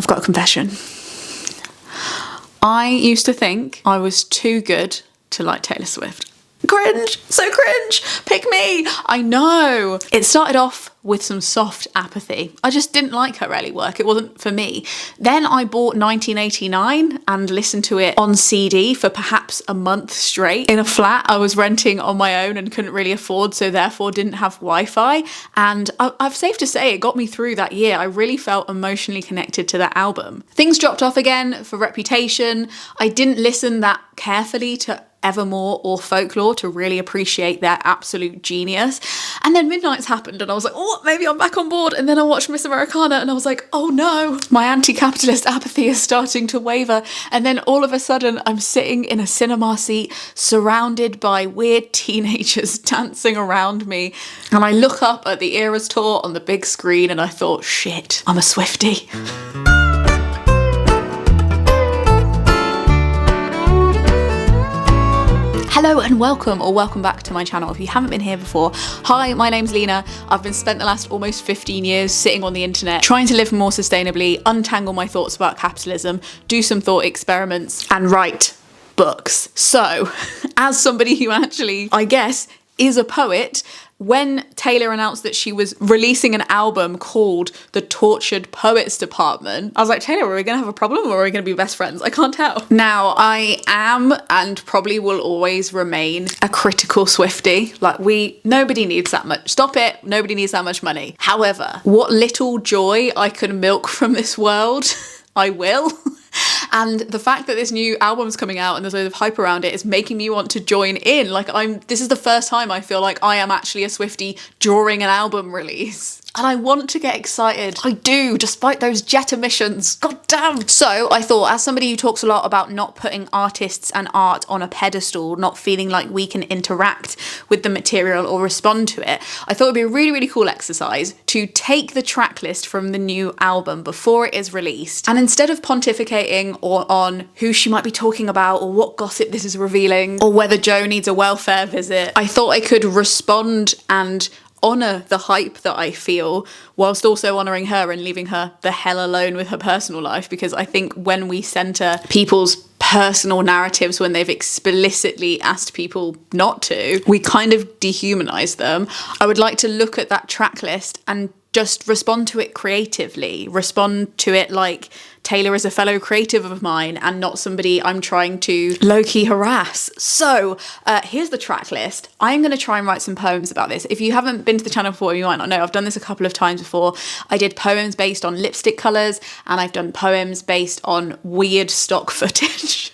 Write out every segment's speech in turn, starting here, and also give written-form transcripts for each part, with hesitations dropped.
I've got a confession. I used to think I was too good to like Taylor Swift. Cringe, so cringe, pick me. I know. It started off with some soft apathy. I just didn't like her early work. It wasn't for me. Then I bought 1989 and listened to it on CD for perhaps a month straight in a flat I was renting on my own and couldn't really afford, so therefore didn't have Wi-Fi. And I've safe to say it got me through that year. I really felt emotionally connected to that album. Things dropped off again for Reputation. I didn't listen that carefully to Evermore or Folklore to really appreciate their absolute genius. And then Midnight's happened and I was like, oh, maybe I'm back on board. And then I watched Miss Americana and I was like, oh no, my anti-capitalist apathy is starting to waver. And then all of a sudden I'm sitting in a cinema seat surrounded by weird teenagers dancing around me. And I look up at the Eras tour on the big screen and I thought, shit, I'm a Swiftie. Hello and welcome back to my channel if you haven't been here before. Hi, my name's Lena. I've been spent the last almost 15 years sitting on the internet trying to live more sustainably, untangle my thoughts about capitalism, do some thought experiments and write books. So, as somebody who actually, I guess, is a poet, when Taylor announced that she was releasing an album called The Tortured Poets Department, I was like, Taylor, are we going to have a problem or are we going to be best friends? I can't tell. Now, I am and probably will always remain a critical Swiftie. Like, nobody needs that much. Stop it. Nobody needs that much money. However, what little joy I can milk from this world, I will. And the fact that this new album's coming out and there's loads of hype around it is making me want to join in. Like, this is the first time I feel like I am actually a Swiftie during an album release. And I want to get excited. I do, despite those jet emissions. God damn. So I thought, as somebody who talks a lot about not putting artists and art on a pedestal, not feeling like we can interact with the material or respond to it, I thought it'd be a really, really cool exercise to take the track list from the new album before it is released. And instead of pontificating on who she might be talking about or what gossip this is revealing or whether Joe needs a welfare visit, I thought I could respond and honour the hype that I feel whilst also honouring her and leaving her the hell alone with her personal life, because I think when we centre people's personal narratives when they've explicitly asked people not to, we kind of dehumanise them. I would like to look at that track list and just respond to it creatively, respond to it like Taylor is a fellow creative of mine and not somebody I'm trying to low-key harass. So here's the track list. I'm going to try and write some poems about this. If you haven't been to the channel before, you might not know, I've done this a couple of times before. I did poems based on lipstick colours and I've done poems based on weird stock footage.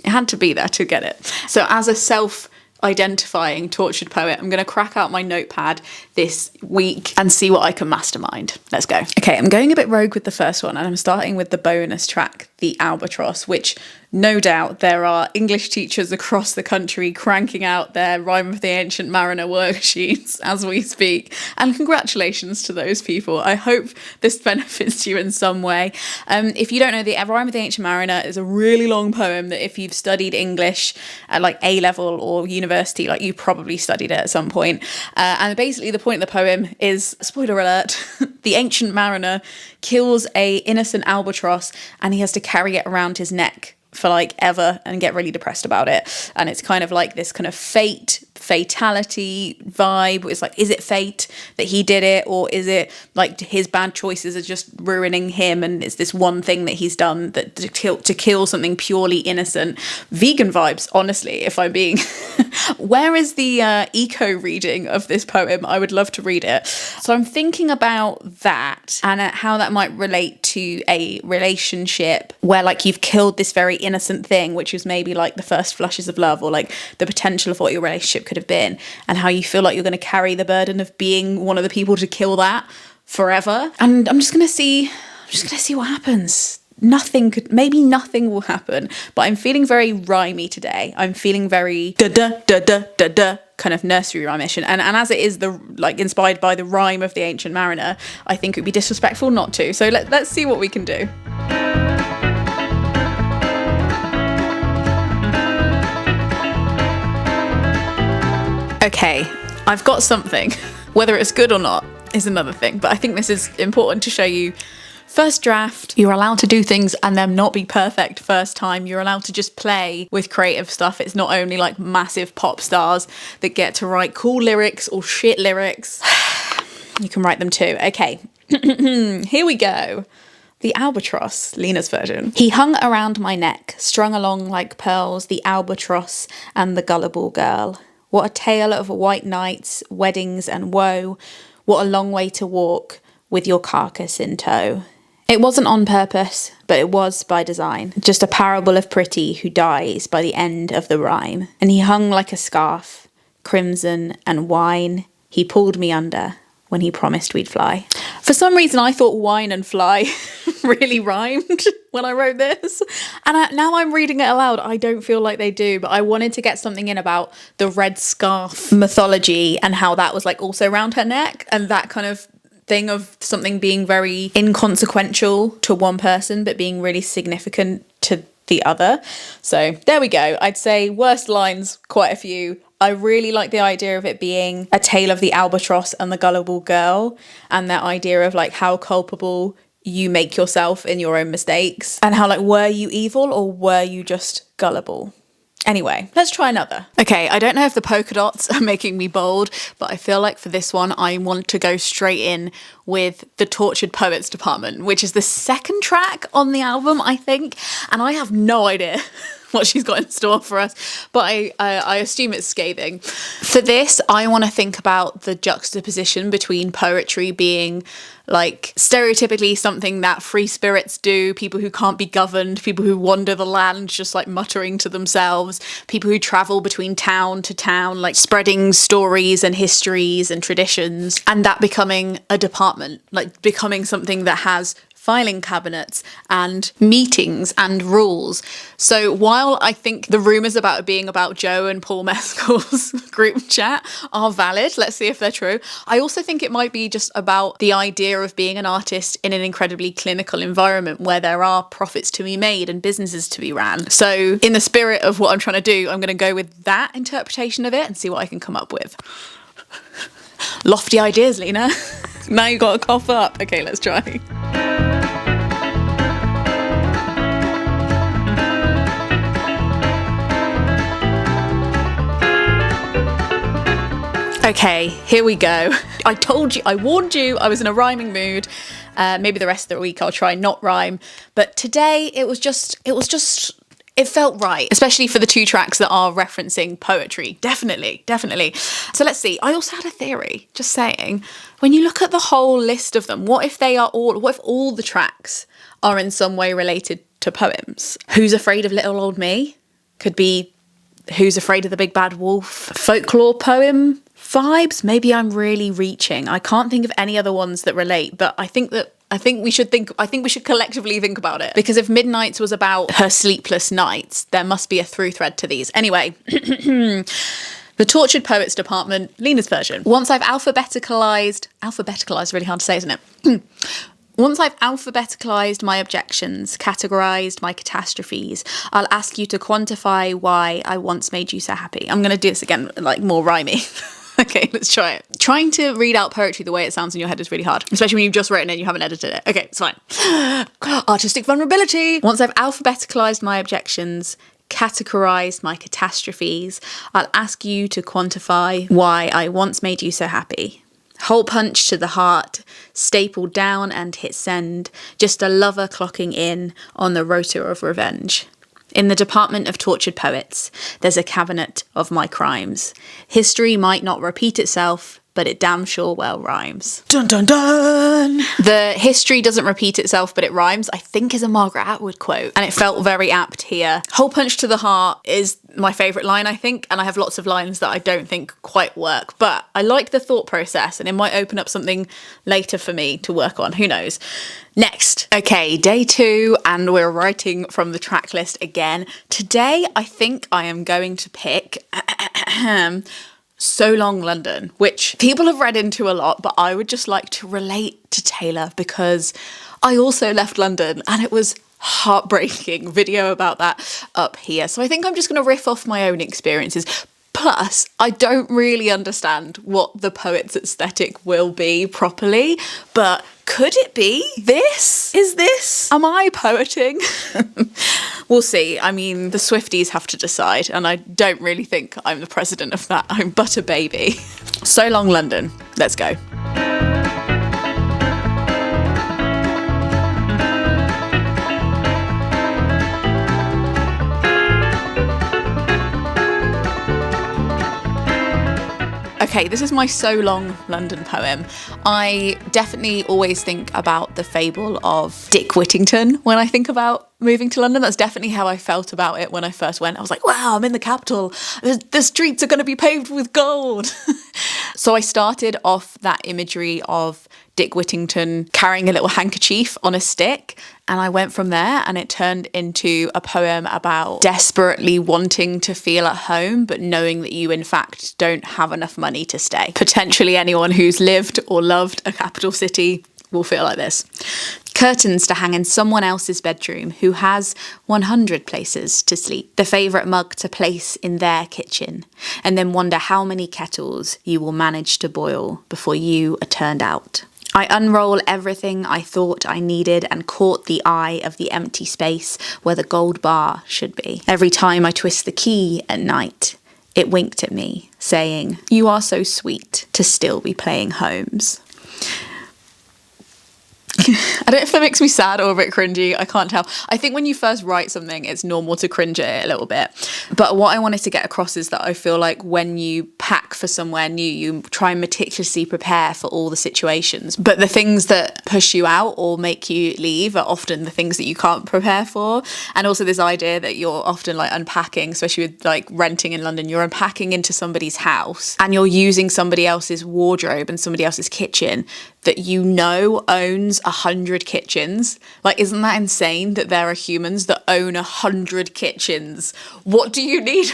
It had to be there to get it. So as a self-identifying tortured poet, I'm going to crack out my notepad this week and see what I can mastermind. Let's go. Okay, I'm going a bit rogue with the first one and I'm starting with the bonus track, the Albatross, which no doubt there are English teachers across the country cranking out their Rhyme of the Ancient Mariner worksheets as we speak. And congratulations to those people. I hope this benefits you in some way. If you don't know, the Rhyme of the Ancient Mariner is a really long poem that if you've studied English at like A-level or university, like you probably studied it at some point. And basically the point of the poem is, spoiler alert, the ancient mariner kills a innocent albatross and he has to carry it around his neck for like ever and get really depressed about it. And it's kind of like this kind of fatality vibe. It's like, is it fate that he did it, or is it like his bad choices are just ruining him and it's this one thing that he's done that to kill something purely innocent? Vegan vibes, honestly, if I'm being where is the eco reading of this poem? I would love to read it. So I'm thinking about that and how that might relate to a relationship where like you've killed this very innocent thing, which is maybe like the first flushes of love or like the potential of what your relationship could have been, and how you feel like you're going to carry the burden of being one of the people to kill that forever. And I'm just going to see what happens. Maybe nothing will happen, but I'm feeling very rhymey today. I'm feeling very da-da-da-da-da-da kind of nursery rhyme-ish. And as it is inspired by the rhyme of the Ancient Mariner, I think it would be disrespectful not to. So let's see what we can do. Okay, I've got something. Whether it's good or not is another thing, but I think this is important to show you First draft, you're allowed to do things and them not be perfect first time. You're allowed to just play with creative stuff. It's not only like massive pop stars that get to write cool lyrics or shit lyrics. You can write them too. Okay, here we go. The Albatross, Lena's version. He hung around my neck, strung along like pearls, the albatross and the gullible girl. What a tale of white nights, weddings and woe. What a long way to walk with your carcass in tow. It wasn't on purpose, but it was by design. Just a parable of pretty who dies by the end of the rhyme. And he hung like a scarf, crimson and wine. He pulled me under when he promised we'd fly. For some reason, I thought wine and fly really rhymed when I wrote this. And now I'm reading it aloud. I don't feel like they do, but I wanted to get something in about the red scarf mythology and how that was like also around her neck and that kind of thing of something being very inconsequential to one person, but being really significant to the other. So there we go. I'd say worst lines, quite a few. I really like the idea of it being a tale of the albatross and the gullible girl, and that idea of like how culpable you make yourself in your own mistakes, and how like, were you evil or were you just gullible? Anyway, let's try another. Okay, I don't know if the polka dots are making me bold, but I feel like for this one, I want to go straight in with the Tortured Poets Department, which is the second track on the album, I think, and I have no idea what she's got in store for us, but I assume it's scathing. For this, I want to think about the juxtaposition between poetry being like stereotypically something that free spirits do, people who can't be governed, people who wander the land just like muttering to themselves, people who travel between town to town, like spreading stories and histories and traditions, and that becoming a department, like becoming something that has filing cabinets and meetings and rules. So while I think the rumours about it being about Joe and Paul Mescal's group chat are valid, let's see if they're true, I also think it might be just about the idea of being an artist in an incredibly clinical environment where there are profits to be made and businesses to be ran. So in the spirit of what I'm trying to do, I'm going to go with that interpretation of it and see what I can come up with. Lofty ideas, Lena. Now you got to cough up. Okay, let's try. Okay, here we go. I told you, I warned you, I was in a rhyming mood. Maybe the rest of the week I'll try not rhyme. But today it felt right, especially for the two tracks that are referencing poetry. Definitely. So let's see. I also had a theory, just saying, when you look at the whole list of them, what if all the tracks are in some way related to poems? Who's Afraid of Little Old Me could be Who's Afraid of the Big Bad Wolf folklore poem vibes. Maybe I'm really reaching. I can't think of any other ones that relate, but I think we should collectively think about it. Because if Midnights was about her sleepless nights, there must be a through thread to these. Anyway, the Tortured Poets Department, Lena's version. Once I've alphabeticalized, really hard to say, isn't it? Once I've alphabeticalized my objections, categorized my catastrophes, I'll ask you to quantify why I once made you so happy. I'm going to do this again, like more rhymey. Okay, let's try it. Trying to read out poetry the way it sounds in your head is really hard, especially when you've just written it and you haven't edited it. Okay, it's fine. Artistic vulnerability. Once I've alphabeticalized my objections, categorized my catastrophes, I'll ask you to quantify why I once made you so happy. Hole punch to the heart, stapled down and hit send, just a lover clocking in on the rotor of revenge. In the department of tortured poets, there's a cabinet of my crimes. History might not repeat itself, but it damn sure well rhymes. Dun dun dun! The history doesn't repeat itself, but it rhymes, I think is a Margaret Atwood quote, and it felt very apt here. Hole punch to the heart is my favourite line, I think, and I have lots of lines that I don't think quite work, but I like the thought process, and it might open up something later for me to work on, who knows. Next. Okay, day 2, and we're writing from the track list again. Today, I think I am going to pick So Long London, which people have read into a lot, but I would just like to relate to Taylor because I also left London and it was heartbreaking. Video about that up here. So I think I'm just going to riff off my own experiences. Plus, I don't really understand what the poet's aesthetic will be properly, but Could it be this? Is this? Am I poeting? We'll see. I mean, the Swifties have to decide, and I don't really think I'm the president of that. I'm but a baby. So long, London. Let's go. Okay, this is my So Long London poem. I definitely always think about the fable of Dick Whittington when I think about moving to London. That's definitely how I felt about it when I first went. I was like, wow, I'm in the capital. The streets are going to be paved with gold. So I started off that imagery of Dick Whittington carrying a little handkerchief on a stick, and I went from there, and it turned into a poem about desperately wanting to feel at home, but knowing that you in fact don't have enough money to stay. Potentially anyone who's lived or loved a capital city will feel like this. Curtains to hang in someone else's bedroom who has 100 places to sleep. The favourite mug to place in their kitchen, and then wonder how many kettles you will manage to boil before you are turned out. I unroll everything I thought I needed and caught the eye of the empty space where the gold bar should be. Every time I twist the key at night, it winked at me, saying, "You are so sweet to still be playing Holmes." I don't know if that makes me sad or a bit cringy. I can't tell. I think when you first write something, it's normal to cringe at it a little bit. But what I wanted to get across is that I feel like when you pack for somewhere new, you try and meticulously prepare for all the situations. But the things that push you out or make you leave are often the things that you can't prepare for. And also this idea that you're often like unpacking, especially with like renting in London, you're unpacking into somebody's house and you're using somebody else's wardrobe and somebody else's kitchen that you know owns 100 kitchens. Like, isn't that insane that there are humans that own 100 kitchens? What do you need?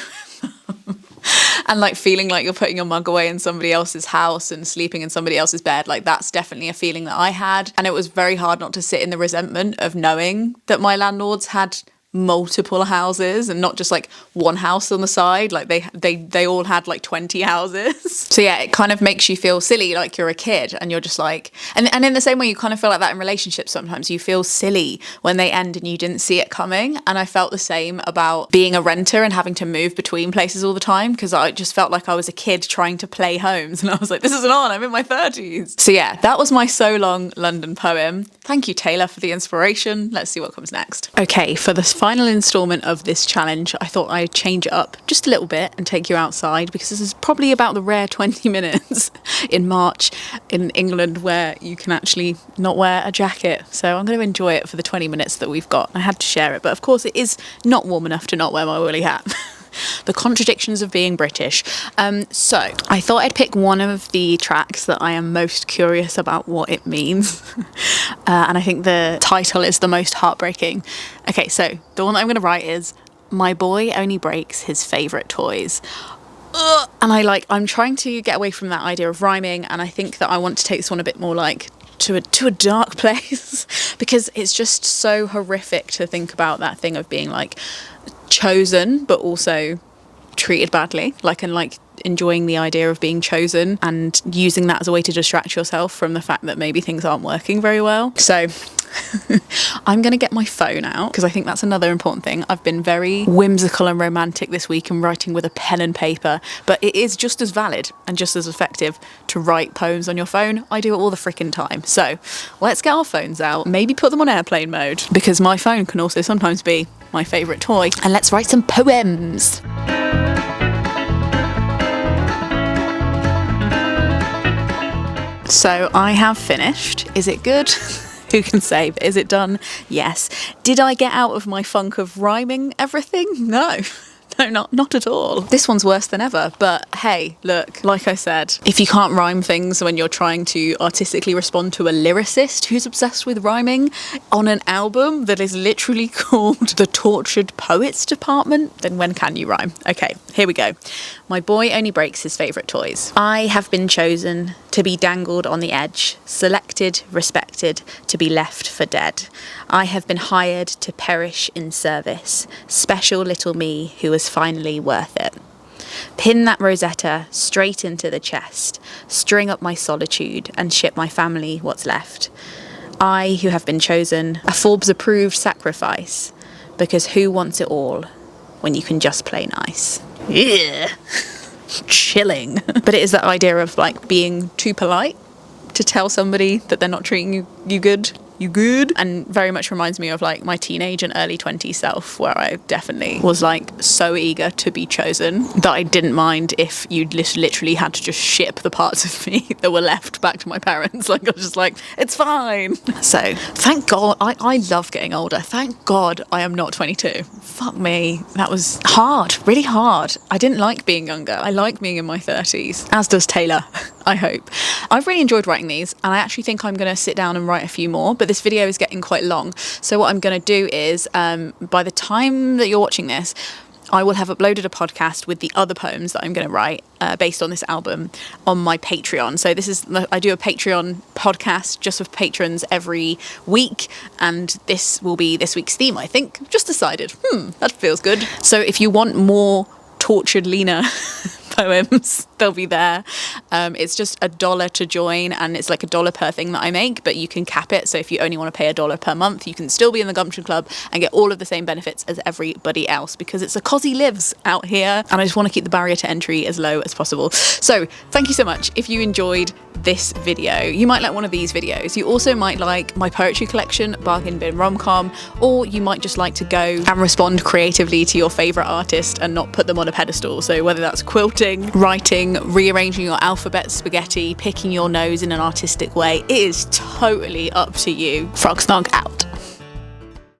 And like feeling like you're putting your mug away in somebody else's house and sleeping in somebody else's bed, like that's definitely a feeling that I had. And it was very hard not to sit in the resentment of knowing that my landlords had multiple houses and not just like one house on the side. Like they all had like 20 houses. So yeah, it kind of makes you feel silly, like you're a kid and you're just like, and in the same way you kind of feel like that in relationships sometimes. You feel silly when they end and you didn't see it coming. And I felt the same about being a renter and having to move between places all the time, because I just felt like I was a kid trying to play Homes and I was like, this isn't on, I'm in my 30s. So yeah, that was my So Long London poem. Thank you, Taylor, for the inspiration. Let's see what comes next. Okay, for the final installment of this challenge, I thought I'd change it up just a little bit and take you outside, because this is probably about the rare 20 minutes in March in England where you can actually not wear a jacket. So I'm going to enjoy it for the 20 minutes that we've got. I had to share it, but of course it is not warm enough to not wear my woolly hat. The contradictions of being British. So I thought I'd pick one of the tracks that I am most curious about what it means. And I think the title is the most heartbreaking. Okay, so the one that I'm going to write is "My boy only breaks his favourite toys." And I'm trying to get away from that idea of rhyming, and I think that I want to take this one a bit more like to a dark place, because it's just so horrific to think about that thing of being like chosen but also treated badly, and enjoying the idea of being chosen and using that as a way to distract yourself from the fact that maybe things aren't working very well. So I'm going to get my phone out, because I think that's another important thing. I've been very whimsical and romantic this week and writing with a pen and paper, but it is just as valid and just as effective to write poems on your phone. I do it all the freaking time. So let's get our phones out, maybe put them on airplane mode, because my phone can also sometimes be my favourite toy, and let's write some poems. So I have finished. Is it good? Who can say? Is it done? Yes. Did I get out of my funk of rhyming everything? No. No, not at all. This one's worse than ever, but hey, look, like I said, if you can't rhyme things when you're trying to artistically respond to a lyricist who's obsessed with rhyming on an album that is literally called The Tortured Poets Department, then when can you rhyme? Okay, here we go. My boy only breaks his favourite toys. I have been chosen to be dangled on the edge, selected, respected, to be left for dead. I have been hired to perish in service, special little me who is finally worth it. Pin that Rosetta straight into the chest, string up my solitude and ship my family what's left. I, who have been chosen, a Forbes approved sacrifice, because who wants it all when you can just play nice? Yeah. Chilling. But it is that idea of like being too polite to tell somebody that they're not treating you good. You good? And very much reminds me of like my teenage and early 20s self, where I definitely was like so eager to be chosen that I didn't mind if you literally had to just ship the parts of me that were left back to my parents. Like I was just like, it's fine. So thank God, I love getting older. Thank God I am not 22. Fuck me. That was hard, really hard. I didn't like being younger. I like being in my 30s, as does Taylor. I hope. I've really enjoyed writing these, and I actually think I'm going to sit down and write a few more, but this video is getting quite long. So what I'm going to do is, by the time that you're watching this, I will have uploaded a podcast with the other poems that I'm going to write based on this album on my Patreon. So I do a Patreon podcast just with patrons every week, and this will be this week's theme, I think. Just decided. That feels good. So if you want more tortured Lena poems, they'll be there. It's just $1 to join, and it's like $1 per thing that I make, but you can cap it. So if you only want to pay $1 per month, you can still be in the Gumption Club and get all of the same benefits as everybody else, because it's a cosy lives out here, and I just want to keep the barrier to entry as low as possible. So thank you so much. If you enjoyed this video, you might like one of these videos. You also might like my poetry collection, Bargain Bin Romcom, or you might just like to go and respond creatively to your favorite artist and not put them on a pedestal. So whether that's quilting, writing, rearranging your alphabet spaghetti, picking your nose in an artistic way, it is totally up to you. Frog Snog out.